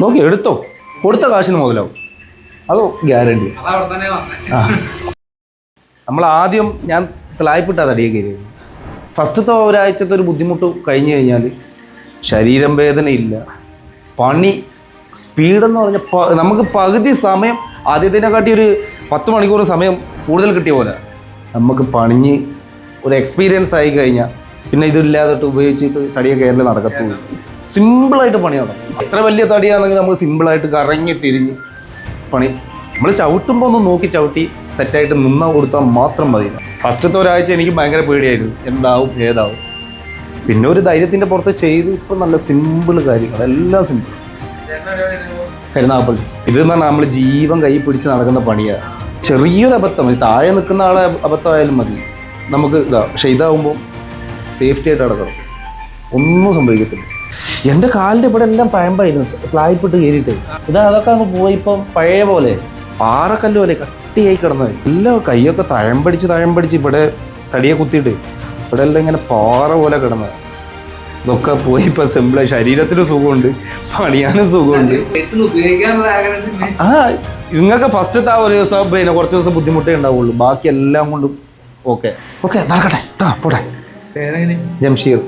നോക്കി എടുത്തോ, കൊടുത്ത കാശിന് മുതലാവും, അതോ ഗ്യാരണ്ടി. നമ്മൾ ആദ്യം ഞാൻ തിളായിപ്പിട്ടാ തടിയെ കയറിയത്. ഫസ്റ്റത്തെ ഒരാഴ്ചത്തെ ഒരു ബുദ്ധിമുട്ട് കഴിഞ്ഞ് കഴിഞ്ഞാൽ ശരീരം വേദനയില്ല, പണി സ്പീഡെന്ന് പറഞ്ഞാൽ നമുക്ക് പകുതി സമയം ആദ്യത്തിനെക്കാട്ടി ഒരു 10 മണിക്കൂർ സമയം കൂടുതൽ കിട്ടിയ പോലെ നമുക്ക് പണിഞ്ഞ് ഒരു എക്സ്പീരിയൻസ് ആയി കഴിഞ്ഞാൽ പിന്നെ ഇതില്ലാതിട്ട് ഉപയോഗിച്ചിട്ട് തടിയെ കയറൽ നടക്കത്തുള്ളൂ. സിമ്പിളായിട്ട് പണി നടക്കും. എത്ര വലിയ തടിയാണെങ്കിൽ നമുക്ക് സിമ്പിളായിട്ട് കറങ്ങി തിരിഞ്ഞ് പണി നമ്മൾ ചവിട്ടുമ്പോൾ ഒന്ന് നോക്കി ചവിട്ടി സെറ്റായിട്ട് നിന്നാ കൊടുത്താൽ മാത്രം മതി. ഫസ്റ്റത്തെ ഒരാഴ്ച എനിക്ക് ഭയങ്കര പേടിയായിരുന്നു, എന്താവും ഏതാവും. പിന്നെ ഒരു ധൈര്യത്തിൻ്റെ പുറത്ത് ചെയ്ത് ഇപ്പം നല്ല സിമ്പിൾ കാര്യങ്ങൾ, എല്ലാം സിമ്പിൾ. കരുനാഗപ്പള്ളി ഇതെന്ന് പറഞ്ഞാൽ നമ്മൾ ജീവൻ കൈ പിടിച്ച് നടക്കുന്ന പണിയാണ്. ചെറിയൊരു അബദ്ധം, താഴെ നിൽക്കുന്ന ആളെ അബദ്ധമായാലും മതി നമുക്ക് ഇതാ. പക്ഷെ ഇതാവുമ്പോൾ സേഫ്റ്റി ആയിട്ട് നടക്കണം, ഒന്നും സംഭവിക്കത്തില്ല. എൻ്റെ കാലിൻ്റെ ഇവിടെ എല്ലാം തയമ്പായിരുന്നു, ഫ്ലായിപ്പിട്ട് കയറിയിട്ട്. അതൊക്കെ അങ്ങ് പോയി ഇപ്പം പഴയ പോലെ പാറക്കല്ല് പോലെ കട്ടിയായി കിടന്നത്. എല്ലാം കൈയൊക്കെ തഴമ്പടിച്ച് ഇവിടെ തടിയെ കുത്തിയിട്ട് ഇവിടെ എല്ലാം ഇങ്ങനെ പാറ പോലെ കിടന്നത്. ഇതൊക്കെ പോയി ഇപ്പം സിമ്പിളായി. ശരീരത്തിന് സുഖമുണ്ട്, പണിയാനും സുഖമുണ്ട്. നിങ്ങൾക്ക് ഫസ്റ്റത്തെ ഒരു ദിവസം പിന്നെ കുറച്ച് ദിവസം ബുദ്ധിമുട്ടേ ഉണ്ടാവുള്ളൂ, ബാക്കി എല്ലാം കൊണ്ടും ഓക്കെ നടക്കട്ടെ. പോട്ടെ. ജംഷീർ.